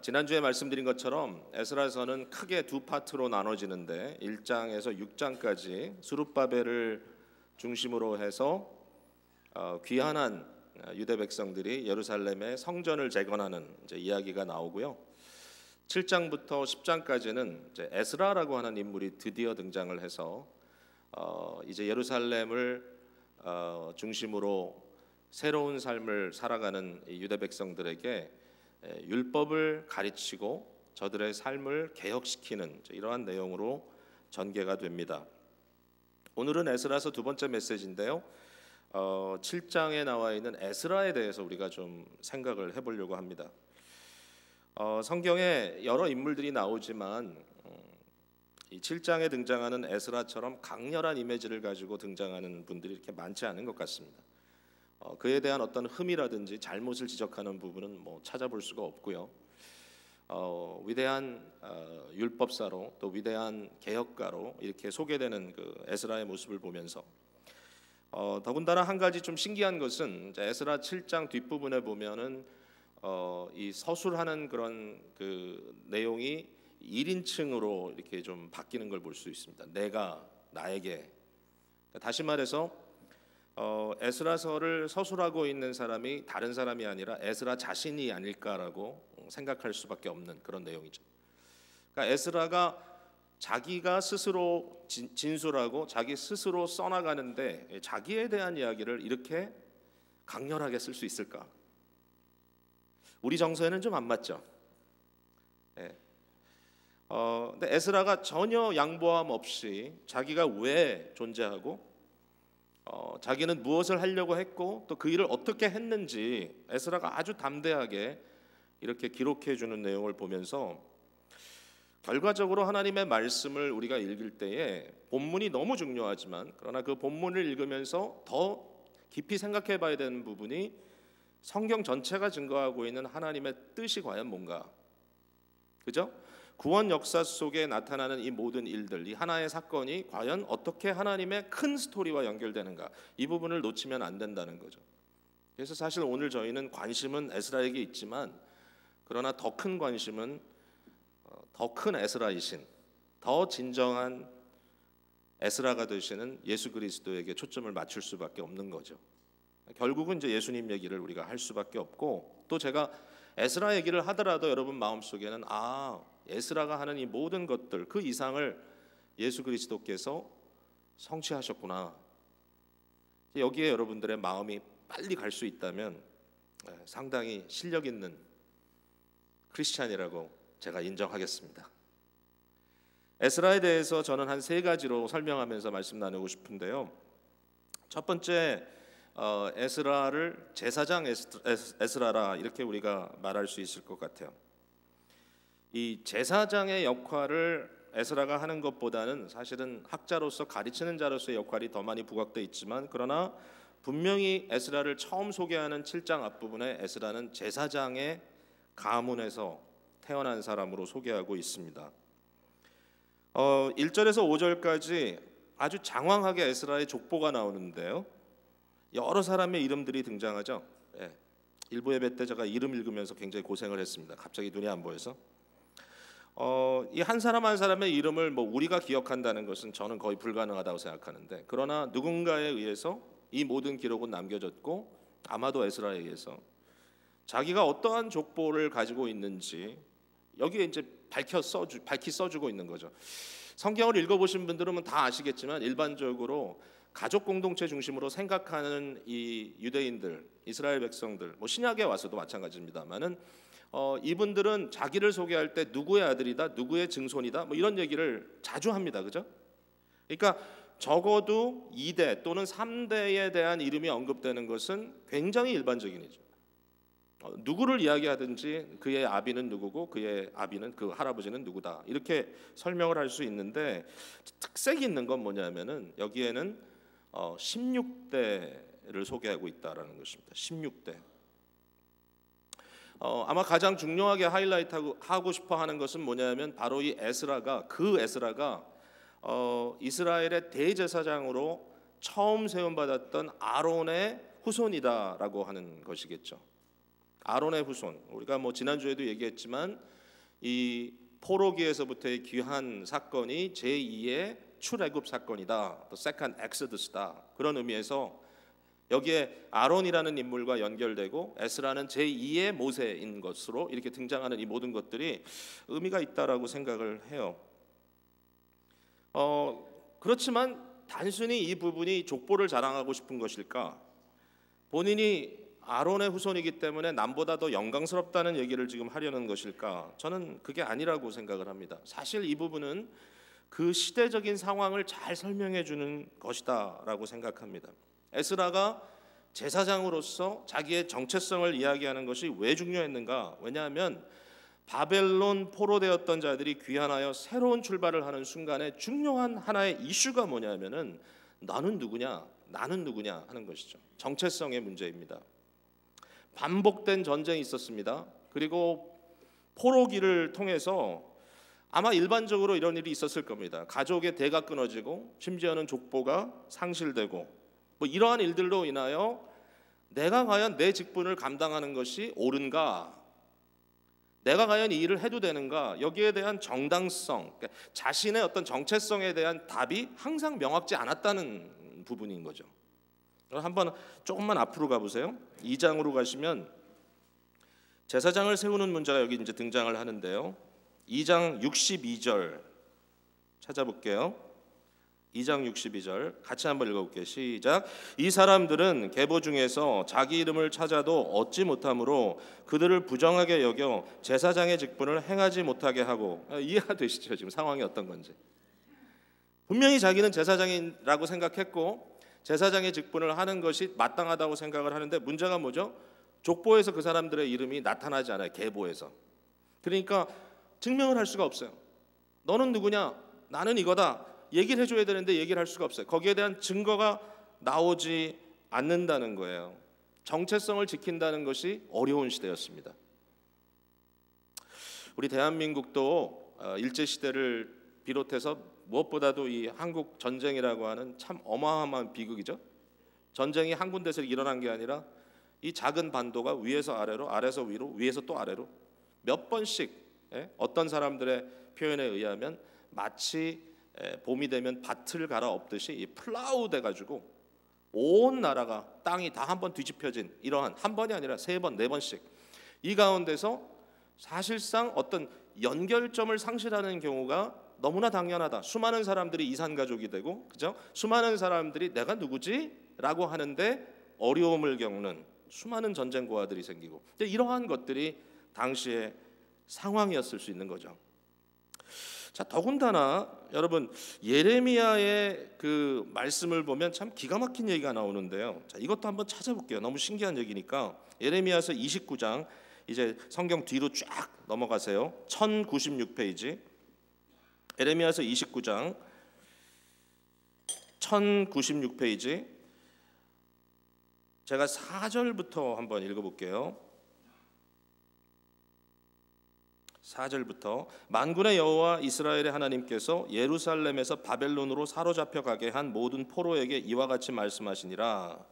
지난주에 말씀드린 것처럼 에스라서는 크게 두 파트로 나눠지는데 1장에서 6장까지 스룹바벨을 중심으로 해서 귀환한 유대 백성들이 예루살렘의 성전을 재건하는 이야기가 나오고요. 7장부터 10장까지는 에스라라고 하는 인물이 드디어 등장을 해서 이제 예루살렘을 중심으로 새로운 삶을 살아가는 유대 백성들에게 율법을 가르치고 저들의 삶을 개혁시키는 이러한 내용으로 전개가 됩니다. 오늘은 에스라서 두 번째 메시지인데요. 7장에 나와 있는 에스라에 대해서 우리가 좀 생각을 해보려고 합니다. 성경에 여러 인물들이 나오지만 이 7장에 등장하는 에스라처럼 강렬한 이미지를 가지고 등장하는 분들이 이렇게 많지 않은 것 같습니다. 그에 대한 어떤 흠이라든지 잘못을 지적하는 부분은 찾아볼 수가 없고요. 위대한 율법사로 또 위대한 개혁가로 이렇게 소개되는 그 에스라의 모습을 보면서 더군다나 한 가지 좀 신기한 것은 에스라 7장 뒷부분에 보면은 이 서술하는 그런 그 내용이 1인칭으로 이렇게 좀 바뀌는 걸 볼 수 있습니다. 내가 나에게, 다시 말해서 에스라서를 서술하고 있는 사람이 다른 사람이 아니라 에스라 자신이 아닐까라고 생각할 수밖에 없는 그런 내용이죠. 그러니까 에스라가 자기가 스스로 진술하고 자기 스스로 써나가는데 자기에 대한 이야기를 이렇게 강렬하게 쓸 수 있을까? 우리 정서에는 좀 안 맞죠. 근데 에스라가 전혀 양보함 없이 자기가 왜 존재하고 자기는 무엇을 하려고 했고 또 그 일을 어떻게 했는지 에스라가 아주 담대하게 이렇게 기록해 주는 내용을 보면서 결과적으로 하나님의 말씀을 우리가 읽을 때에 본문이 너무 중요하지만 그러나 그 본문을 읽으면서 더 깊이 생각해 봐야 되는 부분이 성경 전체가 증거하고 있는 하나님의 뜻이 과연 뭔가, 그죠? 구원 역사 속에 나타나는 이 모든 일들, 이 하나의 사건이 과연 어떻게 하나님의 큰 스토리와 연결되는가, 이 부분을 놓치면 안 된다는 거죠. 그래서 사실 오늘 저희는 관심은 에스라에게 있지만 그러나 더 큰 관심은 더 큰 에스라이신, 더 진정한 에스라가 되시는 예수 그리스도에게 초점을 맞출 수밖에 없는 거죠. 결국은 이제 예수님 얘기를 우리가 할 수밖에 없고, 또 제가 에스라 얘기를 하더라도 여러분 마음속에는 에스라가 하는 이 모든 것들 그 이상을 예수 그리스도께서 성취하셨구나, 여기에 여러분들의 마음이 빨리 갈 수 있다면 상당히 실력 있는 크리스찬이라고 제가 인정하겠습니다. 에스라에 대해서 저는 한 세 가지로 설명하면서 말씀 나누고 싶은데요. 첫 번째, 에스라를 제사장 에스라라 이렇게 우리가 말할 수 있을 것 같아요. 이 제사장의 역할을 에스라가 하는 것보다는 사실은 학자로서 가르치는 자로서의 역할이 더 많이 부각되어 있지만, 그러나 분명히 에스라를 처음 소개하는 7장 앞부분에 에스라는 제사장의 가문에서 태어난 사람으로 소개하고 있습니다. 1절에서 5절까지 아주 장황하게 에스라의 족보가 나오는데요, 여러 사람의 이름들이 등장하죠. 일부 예배 때 제가 이름 읽으면서 굉장히 고생을 했습니다. 갑자기 눈이 안 보여서. 이 한 사람 한 사람의 이름을 우리가 기억한다는 것은 저는 거의 불가능하다고 생각하는데, 그러나 누군가에 의해서 이 모든 기록은 남겨졌고, 아마도 에스라에 의해서 자기가 어떠한 족보를 가지고 있는지 여기에 이제 밝히 써주고 있는 거죠. 성경을 읽어보신 분들은 다 아시겠지만 일반적으로 가족 공동체 중심으로 생각하는 이 유대인들, 이스라엘 백성들, 신약에 와서도 마찬가지입니다만은 이분들은 자기를 소개할 때 누구의 아들이다, 누구의 증손이다, 이런 얘기를 자주 합니다, 그죠? 그러니까 적어도 2대 또는 3대에 대한 이름이 언급되는 것은 굉장히 일반적인 일이죠. 누구를 이야기하든지 그의 아비는 누구고 그의 아비는, 그 할아버지는 누구다, 이렇게 설명을 할 수 있는데, 특색이 있는 건 뭐냐면은 여기에는 16대를 소개하고 있다라는 것입니다. 16대. 아마 가장 중요하게 하이라이트 하고 싶어 하는 것은 뭐냐면 바로 이 에스라가, 이스라엘의 대제사장으로 처음 세움받았던 아론의 후손이다라고 하는 것이겠죠. 아론의 후손, 우리가 뭐 지난주에도 얘기했지만 이 포로기에서부터의 귀한 사건이 제2의 출애굽 사건이다, 또 세컨드 엑소더스다, 그런 의미에서 여기에 아론이라는 인물과 연결되고 에스라는 제2의 모세인 것으로 이렇게 등장하는 이 모든 것들이 의미가 있다라고 생각을 해요. 그렇지만 단순히 이 부분이 족보를 자랑하고 싶은 것일까? 본인이 아론의 후손이기 때문에 남보다 더 영광스럽다는 얘기를 지금 하려는 것일까? 저는 그게 아니라고 생각을 합니다. 사실 이 부분은 그 시대적인 상황을 잘 설명해 주는 것이다라고 생각합니다. 에스라가 제사장으로서 자기의 정체성을 이야기하는 것이 왜 중요했는가? 왜냐하면 바벨론 포로되었던 자들이 귀환하여 새로운 출발을 하는 순간에 중요한 하나의 이슈가 뭐냐면은 나는 누구냐, 나는 누구냐 하는 것이죠. 정체성의 문제입니다. 반복된 전쟁이 있었습니다. 그리고 포로기를 통해서 아마 일반적으로 이런 일이 있었을 겁니다. 가족의 대가 끊어지고 심지어는 족보가 상실되고 뭐 이러한 일들로 인하여 내가 과연 내 직분을 감당하는 것이 옳은가, 내가 과연 이 일을 해도 되는가, 여기에 대한 정당성, 그러니까 자신의 어떤 정체성에 대한 답이 항상 명확지 않았다는 부분인 거죠. 한번 조금만 앞으로 가보세요. 2장으로 가시면 제사장을 세우는 문제가 여기 이제 등장을 하는데요. 2장 62절 찾아볼게요. 2장 62절 같이 한번 읽어볼게요. 시작. 이 사람들은 계보 중에서 자기 이름을 찾아도 얻지 못하므로 그들을 부정하게 여겨 제사장의 직분을 행하지 못하게 하고, 이해가 되시죠? 지금 상황이 어떤 건지. 분명히 자기는 제사장이라고 생각했고 제사장의 직분을 하는 것이 마땅하다고 생각을 하는데 문제가 뭐죠? 족보에서 그 사람들의 이름이 나타나지 않아요. 계보에서. 그러니까 증명을 할 수가 없어요. 너는 누구냐? 나는 이거다. 얘기를 해줘야 되는데 얘기를 할 수가 없어요. 거기에 대한 증거가 나오지 않는다는 거예요. 정체성을 지킨다는 것이 어려운 시대였습니다. 우리 대한민국도 일제시대를 비롯해서 무엇보다도 이 한국 전쟁이라고 하는 참 어마어마한 비극이죠. 전쟁이 한 군데서 일어난 게 아니라 이 작은 반도가 위에서 아래로, 아래서 위로, 위에서 또 아래로 몇 번씩, 어떤 사람들의 표현에 의하면 마치 봄이 되면 밭을 갈아엎듯이 이 플라우 돼가지고 온 나라가 땅이 다 한 번 뒤집혀진, 이러한 한 번이 아니라 세 번, 네 번씩 이 가운데서 사실상 어떤 연결점을 상실하는 경우가 너무나 당연하다. 수많은 사람들이 이산가족이 되고, 그죠? 수많은 사람들이 내가 누구지? 라고 하는데 어려움을 겪는 수많은 전쟁 고아들이 생기고, 이러한 것들이 당시의 상황이었을 수 있는 거죠. 자, 더군다나 여러분 예레미야의 그 말씀을 보면 참 기가 막힌 얘기가 나오는데요. 자, 이것도 한번 찾아볼게요. 너무 신기한 얘기니까. 예레미야서 29장, 이제 성경 뒤로 쫙 넘어가세요. 1096페이지. 예레미야서 29장 1096페이지. 제가 4절부터 한번 읽어볼게요. 4절부터 만군의 여호와 이스라엘의 하나님께서 예루살렘에서 바벨론으로 사로잡혀 가게 한 모든 포로에게 이와 같이 말씀하시니라.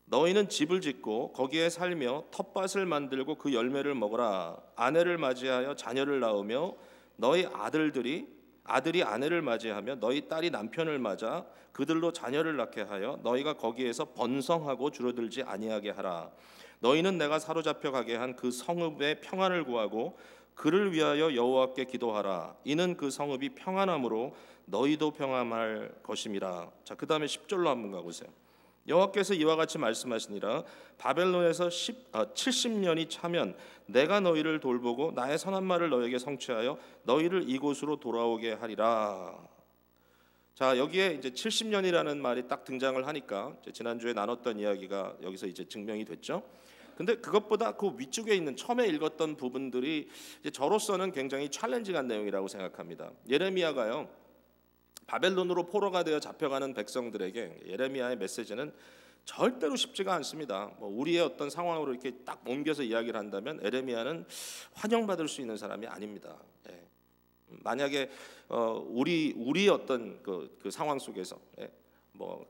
너희는 집을 짓고 거기에 살며 텃밭을 만들고 그 열매를 먹어라. 아내를 맞이하여 자녀를 낳으며 너희 아들이 아내를 맞이하며 너희 딸이 남편을 맞아 그들로 자녀를 낳게 하여 너희가 거기에서 번성하고 줄어들지 아니하게 하라. 너희는 내가 사로잡혀 가게 한 그 성읍의 평안을 구하고 그를 위하여 여호와께 기도하라. 이는 그 성읍이 평안함으로 너희도 평안할 것임이라. 자, 그 다음에 10절로 한번 가보세요. 여호와께서 이와 같이 말씀하시니라. 바벨론에서 70년이 차면 내가 너희를 돌보고 나의 선한 말을 너희에게 성취하여 너희를 이곳으로 돌아오게 하리라. 자, 여기에 이제 70년이라는 말이 딱 등장을 하니까 지난주에 나눴던 이야기가 여기서 이제 증명이 됐죠. 근데 그것보다 그 위쪽에 있는 처음에 읽었던 부분들이 이제 저로서는 굉장히 챌린징한 내용이라고 생각합니다. 예레미야가요, 바벨론으로 포로가 되어 잡혀가는 백성들에게 예레미야의 메시지는 절대로 쉽지가 않습니다. 뭐 우리의 어떤 상황으로 이렇게 딱 옮겨서 이야기를 한다면 예레미야는 환영받을 수 있는 사람이 아닙니다. 예. 만약에 우리 어떤 그 상황 속에서 뭐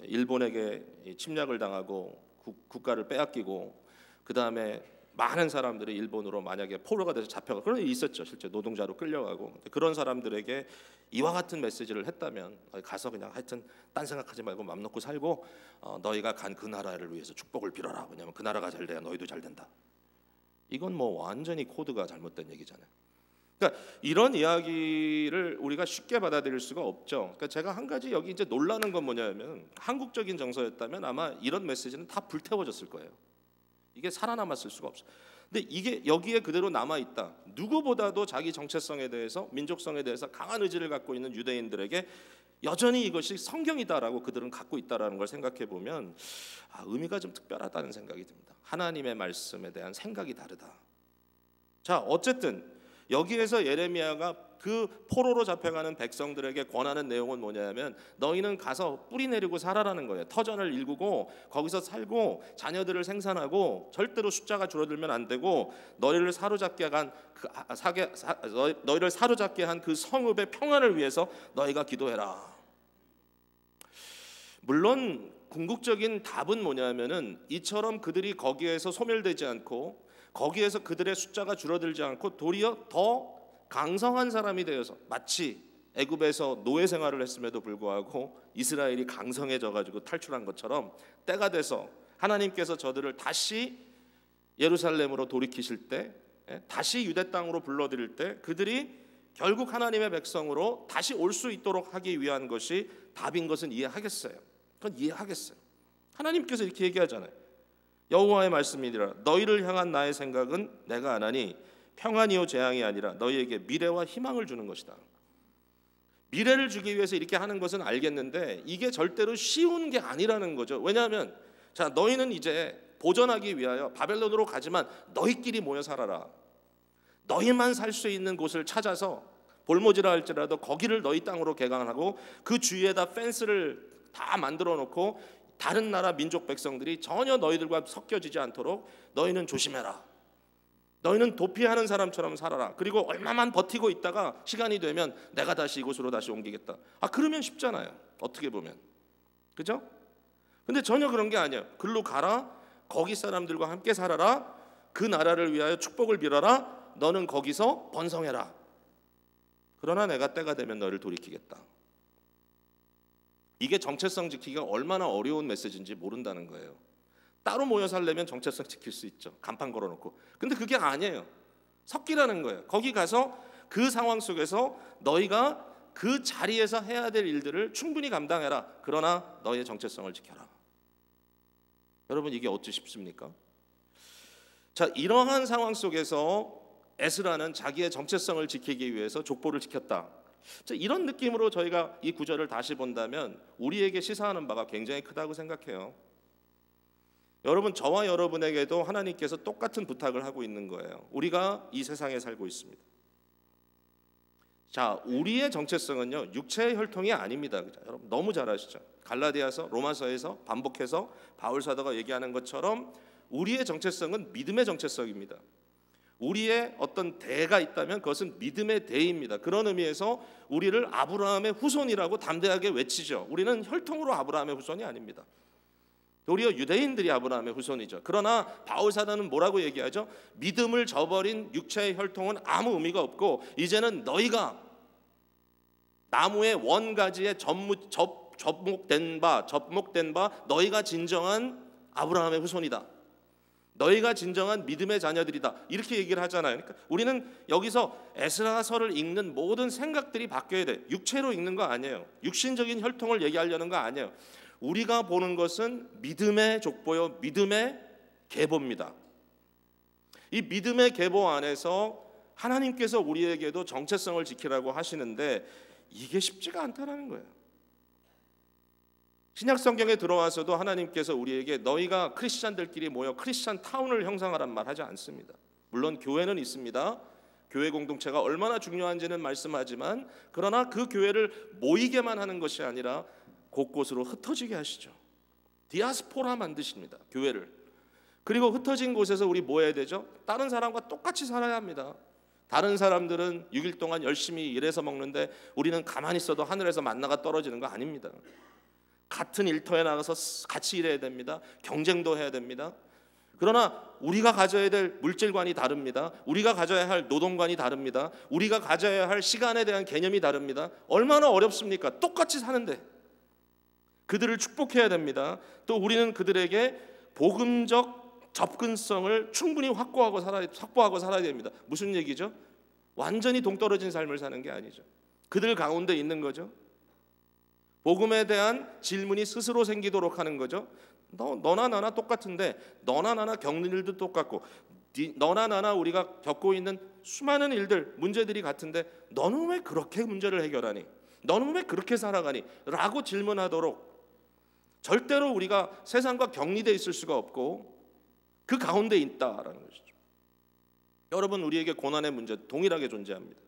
일본에게 침략을 당하고 국가를 빼앗기고 그 다음에 많은 사람들이 일본으로 만약에 포로가 돼서 잡혀가 그런 일이 있었죠. 실제 노동자로 끌려가고 그런 사람들에게 이와 같은 메시지를 했다면 가서 그냥 하여튼 딴 생각하지 말고 맘 놓고 살고 너희가 간 그 나라를 위해서 축복을 빌어라. 왜냐하면 그 나라가 잘 돼야 너희도 잘 된다. 이건 뭐 완전히 코드가 잘못된 얘기잖아요. 그러니까 이런 이야기를 우리가 쉽게 받아들일 수가 없죠. 그러니까 제가 한 가지 여기 이제 놀라는 건 뭐냐면 한국적인 정서였다면 아마 이런 메시지는 다 불태워졌을 거예요. 이게 살아남았을 수가 없어요. 근데 이게 여기에 그대로 남아 있다. 누구보다도 자기 정체성에 대해서, 민족성에 대해서 강한 의지를 갖고 있는 유대인들에게 여전히 이것이 성경이다라고 그들은 갖고 있다라는 걸 생각해 보면 의미가 좀 특별하다는 생각이 듭니다. 하나님의 말씀에 대한 생각이 다르다. 자, 어쨌든 여기에서 예레미야가 그 포로로 잡혀가는 백성들에게 권하는 내용은 뭐냐면 너희는 가서 뿌리 내리고 살아라는 거예요. 터전을 일구고 거기서 살고 자녀들을 생산하고 절대로 숫자가 줄어들면 안 되고 너희를 사로잡게 한 그 성읍의 평안을 위해서 너희가 기도해라. 물론 궁극적인 답은 뭐냐면은 이처럼 그들이 거기에서 소멸되지 않고 거기에서 그들의 숫자가 줄어들지 않고 도리어 더 강성한 사람이 되어서 마치 애굽에서 노예 생활을 했음에도 불구하고 이스라엘이 강성해져 가지고 탈출한 것처럼 때가 돼서 하나님께서 저들을 다시 예루살렘으로 돌이키실 때 다시 유대 땅으로 불러들일 때 그들이 결국 하나님의 백성으로 다시 올 수 있도록 하기 위한 것이 답인 것은 이해하겠어요. 그건 이해하겠어요. 하나님께서 이렇게 얘기하잖아요. 여호와의 말씀이니라 너희를 향한 나의 생각은 내가 안 하니 평안이요 재앙이 아니라 너희에게 미래와 희망을 주는 것이다. 미래를 주기 위해서 이렇게 하는 것은 알겠는데 이게 절대로 쉬운 게 아니라는 거죠. 왜냐하면 자 너희는 이제 보전하기 위하여 바벨론으로 가지만 너희끼리 모여 살아라. 너희만 살 수 있는 곳을 찾아서 볼모지라 할지라도 거기를 너희 땅으로 개강하고 그 주위에다 펜스를 다 만들어 놓고 다른 나라 민족 백성들이 전혀 너희들과 섞여지지 않도록 너희는 조심해라. 너희는 도피하는 사람처럼 살아라. 그리고 얼마만 버티고 있다가 시간이 되면 내가 다시 이곳으로 다시 옮기겠다. 그러면 쉽잖아요. 어떻게 보면. 그죠? 근데 전혀 그런 게 아니에요. 글로 가라. 거기 사람들과 함께 살아라. 그 나라를 위하여 축복을 빌어라. 너는 거기서 번성해라. 그러나 내가 때가 되면 너를 돌이키겠다. 이게 정체성 지키기가 얼마나 어려운 메시지인지 모른다는 거예요. 따로 모여 살려면 정체성 지킬 수 있죠. 간판 걸어놓고. 근데 그게 아니에요. 섞이라는 거예요. 거기 가서 그 상황 속에서 너희가 그 자리에서 해야 될 일들을 충분히 감당해라. 그러나 너희의 정체성을 지켜라. 여러분 이게 어찌 쉽습니까? 자, 이러한 상황 속에서 에스라는 자기의 정체성을 지키기 위해서 족보를 지켰다. 자, 이런 느낌으로 저희가 이 구절을 다시 본다면 우리에게 시사하는 바가 굉장히 크다고 생각해요. 여러분 저와 여러분에게도 하나님께서 똑같은 부탁을 하고 있는 거예요. 우리가 이 세상에 살고 있습니다. 자, 우리의 정체성은요 육체의 혈통이 아닙니다. 여러분 너무 잘 아시죠? 갈라디아서, 로마서에서 반복해서 바울 사도가 얘기하는 것처럼 우리의 정체성은 믿음의 정체성입니다. 우리의 어떤 대가 있다면 그것은 믿음의 대입니다. 그런 의미에서 우리를 아브라함의 후손이라고 담대하게 외치죠. 우리는 혈통으로 아브라함의 후손이 아닙니다. 도리어 유대인들이 아브라함의 후손이죠. 그러나 바울 사도는 뭐라고 얘기하죠? 믿음을 저버린 육체의 혈통은 아무 의미가 없고 이제는 너희가 나무의 원가지에 접목된 바 너희가 진정한 아브라함의 후손이다. 너희가 진정한 믿음의 자녀들이다. 이렇게 얘기를 하잖아요. 그러니까 우리는 여기서 에스라서를 읽는 모든 생각들이 바뀌어야 돼. 육체로 읽는 거 아니에요. 육신적인 혈통을 얘기하려는 거 아니에요. 우리가 보는 것은 믿음의 족보요, 믿음의 계보입니다. 이 믿음의 계보 안에서 하나님께서 우리에게도 정체성을 지키라고 하시는데 이게 쉽지가 않다는 거예요. 신약 성경에 들어와서도 하나님께서 우리에게 너희가 크리스찬들끼리 모여 크리스찬 타운을 형성하란 말 하지 않습니다. 물론 교회는 있습니다. 교회 공동체가 얼마나 중요한지는 말씀하지만 그러나 그 교회를 모이게만 하는 것이 아니라 곳곳으로 흩어지게 하시죠. 디아스포라 만드십니다. 교회를. 그리고 흩어진 곳에서 우리 뭐 해야 되죠? 다른 사람과 똑같이 살아야 합니다. 다른 사람들은 6일 동안 열심히 일해서 먹는데 우리는 가만히 있어도 하늘에서 만나가 떨어지는 거 아닙니다. 같은 일터에 나가서 같이 일해야 됩니다. 경쟁도 해야 됩니다. 그러나 우리가 가져야 될 물질관이 다릅니다. 우리가 가져야 할 노동관이 다릅니다. 우리가 가져야 할 시간에 대한 개념이 다릅니다. 얼마나 어렵습니까? 똑같이 사는데. 그들을 축복해야 됩니다. 또 우리는 그들에게 복음적 접근성을 충분히 확보하고 살아야 됩니다. 무슨 얘기죠? 완전히 동떨어진 삶을 사는 게 아니죠. 그들 가운데 있는 거죠. 복음에 대한 질문이 스스로 생기도록 하는 거죠. 너나 나나 똑같은데, 너나 나나 겪는 일도 똑같고, 너나 나나 우리가 겪고 있는 수많은 일들, 문제들이 같은데 너는 왜 그렇게 문제를 해결하니? 너는 왜 그렇게 살아가니? 라고 질문하도록, 절대로 우리가 세상과 격리되어 있을 수가 없고 그 가운데 있다라는 것이죠. 여러분, 우리에게 고난의 문제 동일하게 존재합니다.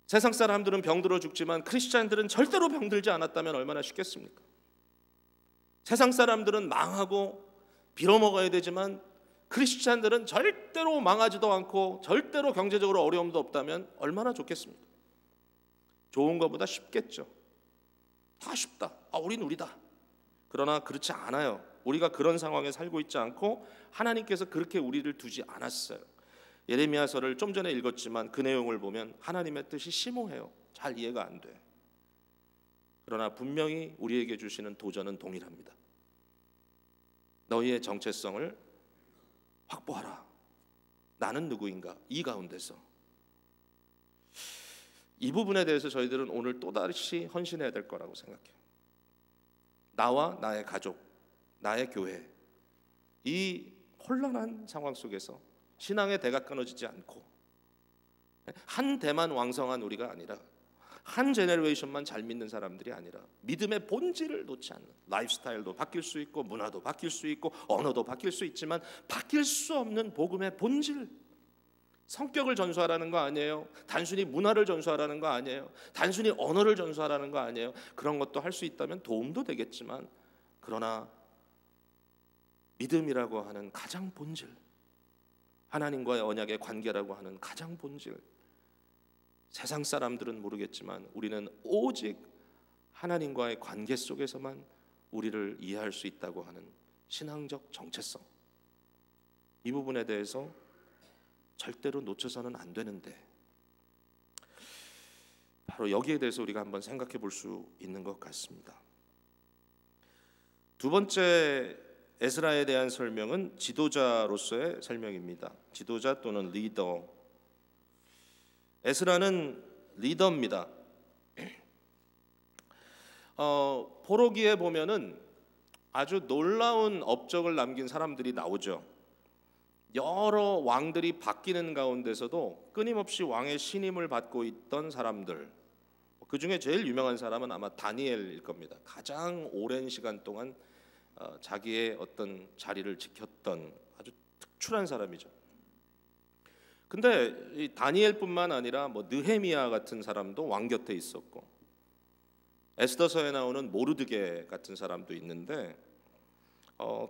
세상 사람들은 병들어 죽지만 크리스찬들은 절대로 병들지 않았다면 얼마나 쉽겠습니까? 세상 사람들은 망하고 빌어먹어야 되지만 크리스찬들은 절대로 망하지도 않고 절대로 경제적으로 어려움도 없다면 얼마나 좋겠습니까? 좋은 것보다 쉽겠죠. 다 쉽다. 우린 우리다. 그러나 그렇지 않아요. 우리가 그런 상황에 살고 있지 않고 하나님께서 그렇게 우리를 두지 않았어요. 예레미야서를 좀 전에 읽었지만 그 내용을 보면 하나님의 뜻이 심오해요. 잘 이해가 안 돼. 그러나 분명히 우리에게 주시는 도전은 동일합니다. 너희의 정체성을 확보하라. 나는 누구인가? 이 가운데서. 이 부분에 대해서 저희들은 오늘 또다시 헌신해야 될 거라고 생각해요. 나와 나의 가족, 나의 교회, 이 혼란한 상황 속에서 신앙의 대가 끊어지지 않고 한 대만 왕성한 우리가 아니라, 한 제너레이션만 잘 믿는 사람들이 아니라 믿음의 본질을 놓지 않는, 라이프스타일도 바뀔 수 있고 문화도 바뀔 수 있고 언어도 바뀔 수 있지만 바뀔 수 없는 복음의 본질, 성격을 전수하라는 거 아니에요. 단순히 문화를 전수하라는 거 아니에요. 단순히 언어를 전수하라는 거 아니에요. 그런 것도 할 수 있다면 도움도 되겠지만, 그러나 믿음이라고 하는 가장 본질, 하나님과의 언약의 관계라고 하는 가장 본질, 세상 사람들은 모르겠지만 우리는 오직 하나님과의 관계 속에서만 우리를 이해할 수 있다고 하는 신앙적 정체성, 이 부분에 대해서 절대로 놓쳐서는 안 되는데, 바로 여기에 대해서 우리가 한번 생각해 볼 수 있는 것 같습니다. 두 번째 에스라에 대한 설명은 지도자로서의 설명입니다. 지도자 또는 리더. 에스라는 리더입니다. 포로기에 보면은 아주 놀라운 업적을 남긴 사람들이 나오죠. 여러 왕들이 바뀌는 가운데서도 끊임없이 왕의 신임을 받고 있던 사람들, 그 중에 제일 유명한 사람은 아마 다니엘일 겁니다. 가장 오랜 시간 동안 자기의 어떤 자리를 지켰던 아주 특출한 사람이죠. 근데 이 다니엘뿐만 아니라 느헤미야 같은 사람도 왕 곁에 있었고, 에스더서에 나오는 모르드게 같은 사람도 있는데,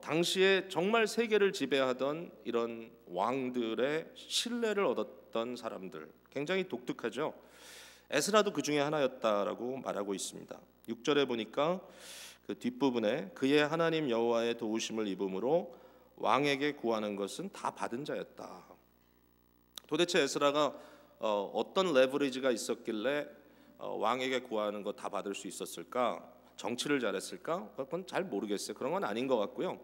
당시에 정말 세계를 지배하던 이런 왕들의 신뢰를 얻었던 사람들, 굉장히 독특하죠. 에스라도 그 중에 하나였다라고 말하고 있습니다. 6절에 보니까 그 뒷부분에 그의 하나님 여호와의 도우심을 입음으로 왕에게 구하는 것은 다 받은 자였다. 도대체 에스라가 어떤 레버리지가 있었길래 왕에게 구하는 거 다 받을 수 있었을까? 정치를 잘했을까? 그건 잘 모르겠어요. 그런 건 아닌 것 같고요.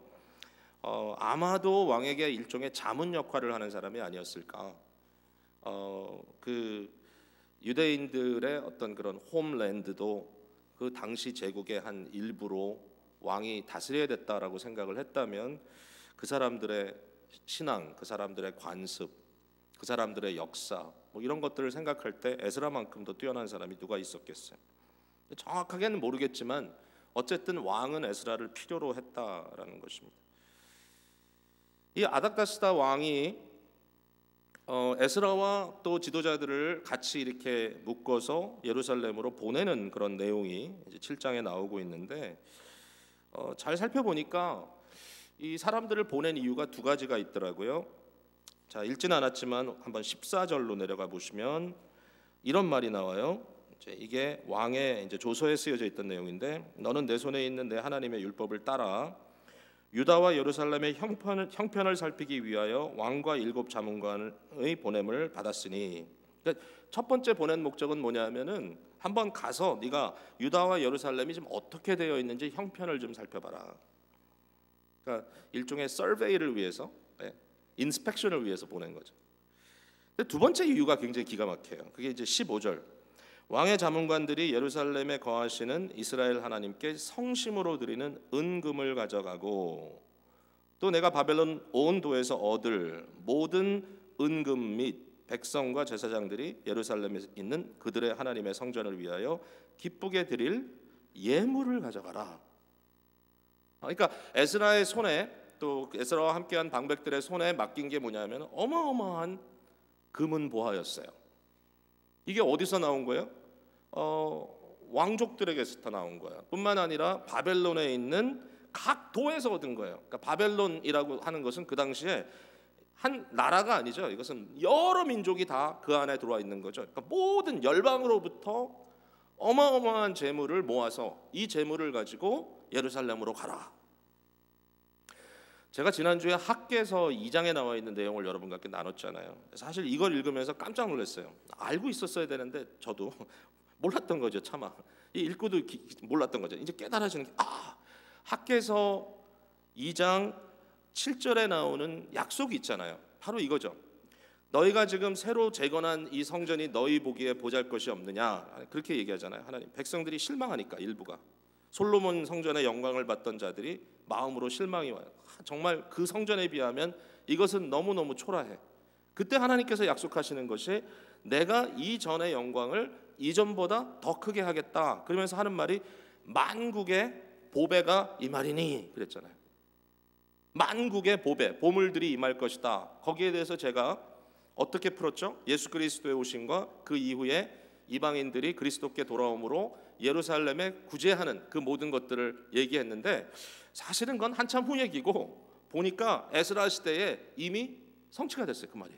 아마도 왕에게 일종의 자문 역할을 하는 사람이 아니었을까? 그 유대인들의 어떤 그런 홈랜드도 그 당시 제국의 한 일부로 왕이 다스려야 됐다라고 생각을 했다면, 그 사람들의 신앙, 그 사람들의 관습, 그 사람들의 역사, 이런 것들을 생각할 때 에스라만큼도 뛰어난 사람이 누가 있었겠어요? 정확하게는 모르겠지만 어쨌든 왕은 에스라를 필요로 했다라는 것입니다. 이 아닥다스다 왕이 에스라와 또 지도자들을 같이 이렇게 묶어서 예루살렘으로 보내는 그런 내용이 이제 7장에 나오고 있는데, 잘 살펴보니까 이 사람들을 보낸 이유가 두 가지가 있더라고요. 자, 읽지는 않았지만 한번 14절로 내려가 보시면 이런 말이 나와요. 이게 왕의 이제 조서에 쓰여져 있던 내용인데, 너는 내 손에 있는 내 하나님의 율법을 따라 유다와 예루살렘의 형편을 살피기 위하여 왕과 7자문관의 보냄을 받았으니, 그러니까 첫 번째 보낸 목적은 뭐냐면은 한번 가서 네가 유다와 예루살렘이 지금 어떻게 되어 있는지 형편을 좀 살펴봐라. 그러니까 일종의 서베이를 위해서, 인스펙션을 위해서 보낸 거죠. 근데 두 번째 이유가 굉장히 기가 막혀요. 그게 이제 15절. 왕의 자문관들이 예루살렘에 거하시는 이스라엘 하나님께 성심으로 드리는 은금을 가져가고, 또 내가 바벨론 온 도에서 얻을 모든 은금 및 백성과 제사장들이 예루살렘에 있는 그들의 하나님의 성전을 위하여 기쁘게 드릴 예물을 가져가라. 그러니까 에스라의 손에, 또 에스라와 함께한 방백들의 손에 맡긴 게 뭐냐면 어마어마한 금은 보화였어요. 이게 어디서 나온 거예요? 왕족들에게서 나온 거예요. 뿐만 아니라 바벨론에 있는 각 도에서 얻은 거예요. 그러니까 바벨론이라고 하는 것은 그 당시에 한 나라가 아니죠. 이것은 여러 민족이 다 그 안에 들어와 있는 거죠. 그러니까 모든 열방으로부터 어마어마한 재물을 모아서 이 재물을 가지고 예루살렘으로 가라. 제가 지난주에 학개서 2장에 나와 있는 내용을 여러분과 함께 나눴잖아요. 사실 이걸 읽으면서 깜짝 놀랐어요. 알고 있었어야 되는데 저도 몰랐던 거죠. 차마 읽고도 몰랐던 거죠. 이제 깨달아지는 게, 학개서 2장 7절에 나오는 약속이 있잖아요. 바로 이거죠. 너희가 지금 새로 재건한 이 성전이 너희 보기에 보잘것이 없느냐, 그렇게 얘기하잖아요. 하나님, 백성들이 실망하니까, 일부가 솔로몬 성전의 영광을 받던 자들이 마음으로 실망이 와요. 정말 그 성전에 비하면 이것은 너무너무 초라해. 그때 하나님께서 약속하시는 것이 내가 이전의 영광을 이전보다 더 크게 하겠다. 그러면서 하는 말이 만국의 보배가 임하리니 그랬잖아요. 만국의 보배, 보물들이 임할 것이다. 거기에 대해서 제가 어떻게 풀었죠? 예수 그리스도의 오심과 그 이후에 이방인들이 그리스도께 돌아옴으로 예루살렘에 구제하는 그 모든 것들을 얘기했는데, 사실은 그건 한참 후 얘기고 보니까 에스라 시대에 이미 성취가 됐어요. 그 말이.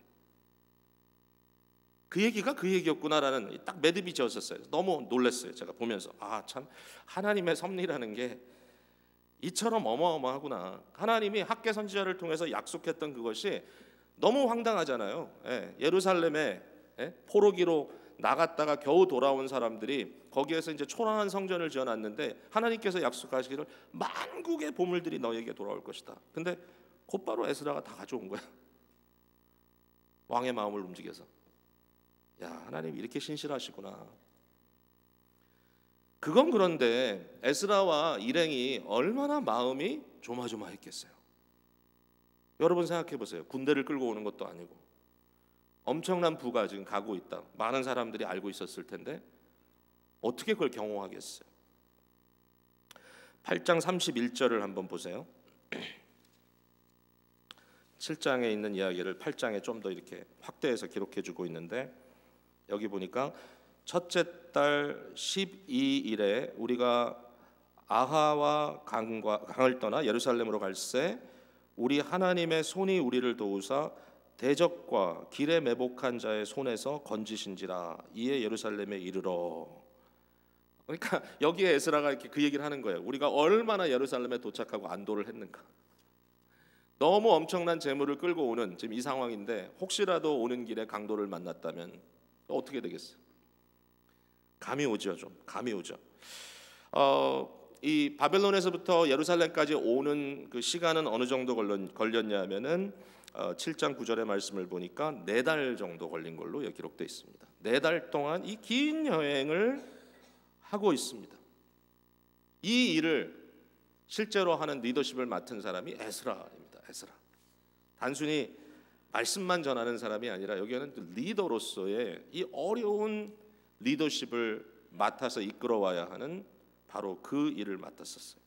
그 얘기가 그 얘기였구나라는 딱 매듭이 지었었어요. 너무 놀랐어요. 제가 보면서 참 하나님의 섭리라는 게 이처럼 어마어마하구나. 하나님이 학개 선지자를 통해서 약속했던 그것이 너무 황당하잖아요. 예루살렘에 포로기로 나갔다가 겨우 돌아온 사람들이 거기에서 이제 초라한 성전을 지어놨는데 하나님께서 약속하시기를 만국의 보물들이 너에게 돌아올 것이다. 근데 곧바로 에스라가 다 가져온 거야. 왕의 마음을 움직여서. 야, 하나님 이렇게 신실하시구나. 그건 그런데 에스라와 일행이 얼마나 마음이 조마조마했겠어요. 여러분 생각해 보세요. 군대를 끌고 오는 것도 아니고 엄청난 부가 지금 가고 있다. 많은 사람들이 알고 있었을 텐데 어떻게 그걸 경험하겠어요? 8장 31절을 한번 보세요. 7장에 있는 이야기를 8장에 좀 더 이렇게 확대해서 기록해 주고 있는데, 여기 보니까 첫째 달 12일에 우리가 아하와 강을 떠나 예루살렘으로 갈새 우리 하나님의 손이 우리를 도우사 대적과 길에 매복한 자의 손에서 건지신지라. 이에 예루살렘에 이르러. 그러니까 여기에 에스라가 이렇게 그 얘기를 하는 거예요. 우리가 얼마나 예루살렘에 도착하고 안도를 했는가. 너무 엄청난 재물을 끌고 오는 지금 이 상황인데, 혹시라도 오는 길에 강도를 만났다면 어떻게 되겠어요? 감이 오죠. 좀 감이 오죠. 이 바벨론에서부터 예루살렘까지 오는 그 시간은 어느 정도 걸렸냐면은 7장 9절의 말씀을 보니까 4달 정도 걸린 걸로 여기 기록되어 있습니다. 4달 동안 이 긴 여행을 하고 있습니다. 이 일을 실제로 하는 리더십을 맡은 사람이 에스라입니다. 에스라. 단순히 말씀만 전하는 사람이 아니라 여기에는 리더로서의 이 어려운 리더십을 맡아서 이끌어와야 하는 바로 그 일을 맡았었어요.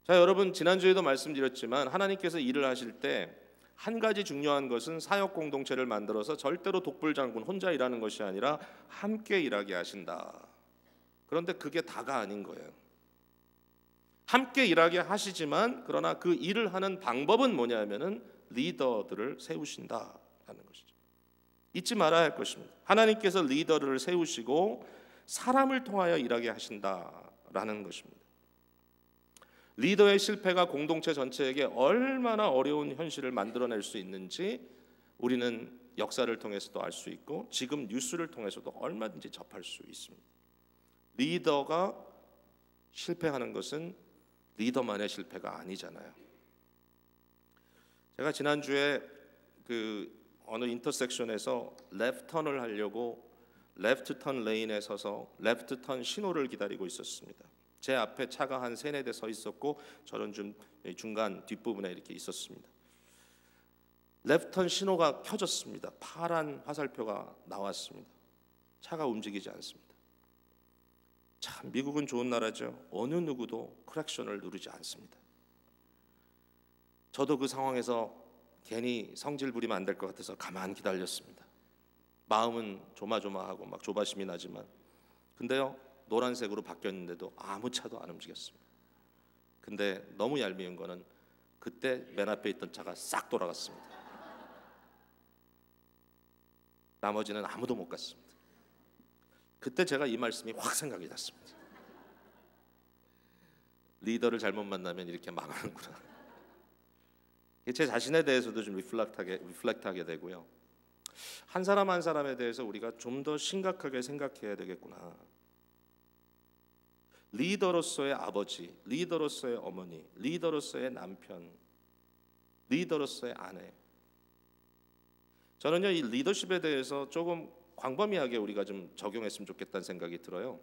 자, 여러분, 지난주에도 말씀드렸지만 하나님께서 일을 하실 때 한 가지 중요한 것은 사역 공동체를 만들어서 절대로 독불장군 혼자 일하는 것이 아니라 함께 일하게 하신다. 그런데 그게 다가 아닌 거예요. 함께 일하게 하시지만 그러나 그 일을 하는 방법은 뭐냐면은 리더들을 세우신다라는 것이죠. 잊지 말아야 할 것입니다. 하나님께서 리더를 세우시고 사람을 통하여 일하게 하신다라는 것입니다. 리더의 실패가 공동체 전체에게 얼마나 어려운 현실을 만들어낼 수 있는지 우리는 역사를 통해서도 알 수 있고 지금 뉴스를 통해서도 얼마든지 접할 수 있습니다. 리더가 실패하는 것은 리더만의 실패가 아니잖아요. 제가 지난주에 어느 인터섹션에서 레프트 턴을 하려고 레프트 턴 레인에 서서 레프트 턴 신호를 기다리고 있었습니다. 제 앞에 차가 한 3-4대 서 있었고 저는 좀 중간 뒷부분에 이렇게 있었습니다. 레프트 턴 신호가 켜졌습니다. 파란 화살표가 나왔습니다. 차가 움직이지 않습니다. 참 미국은 좋은 나라죠. 어느 누구도 크랙션을 누르지 않습니다. 저도 그 상황에서 괜히 성질 부리면 안 될 것 같아서 가만히 기다렸습니다. 마음은 조마조마하고 막 조바심이 나지만 근데요 노란색으로 바뀌었는데도 아무 차도 안 움직였습니다. 근데 너무 얄미운 거는 그때 맨 앞에 있던 차가 싹 돌아갔습니다. 나머지는 아무도 못 갔습니다. 그때 제가 이 말씀이 확 생각이 났습니다. 리더를 잘못 만나면 이렇게 망하는구나. 제 자신에 대해서도 좀 리플렉트하게 되고요. 한 사람 한 사람에 대해서 우리가 좀 더 심각하게 생각해야 되겠구나. 리더로서의 아버지, 리더로서의 어머니, 리더로서의 남편, 리더로서의 아내. 저는요 이 리더십에 대해서 조금 광범위하게 우리가 좀 적용했으면 좋겠다는 생각이 들어요.